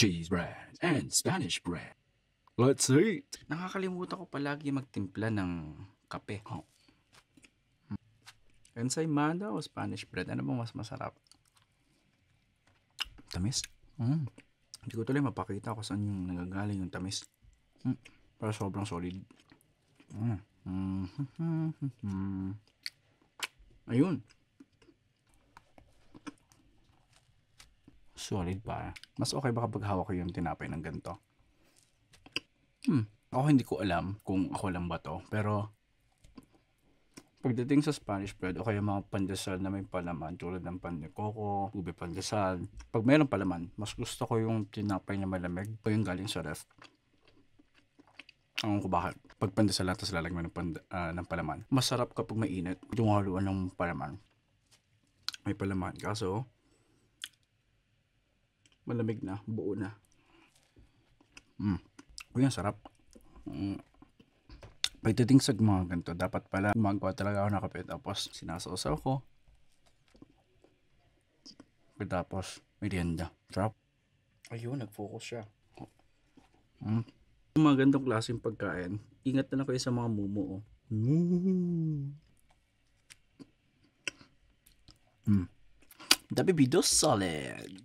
cheese bread, and Spanish bread. Let's eat! Nakakalimutan ko palagi magtimpla ng kape. Ensaymada o Spanish bread? Ano bang mas masarap? Tamis? Hindi ko tuloy mapakita kung saan yung nagagaling yung tamis. Pero sobrang solid. Ayun. Solid pa. Mas okay ba kapag hawak ko yung tinapay ng ganito? Ako hindi ko alam kung ako lang ba to. Pero pagdating sa Spanish bread o kaya mga pandesal na may palaman tulad ng pan de coco, ube pandesal, pag mayroong palaman, mas gusto ko yung tinapay na malamig o yung galing sa ref. Ang ko bakit. Pag pandesal lang tapos lalagyan ng palaman, masarap kapag mainit. Yung haluan ng palaman. May palaman. Kaso, malamig na, buo na. Uy, ang sarap. Pagdating sa mga ganito, dapat pala gumagawa talaga ako ng kape. Tapos, sinasawsaw ko. Tapos, merienda. Sarap. Ayun, nag-focus siya. Yung mga ganitong klaseng pagkain, ingat na lang kayo sa mga mumu. The baby does solid.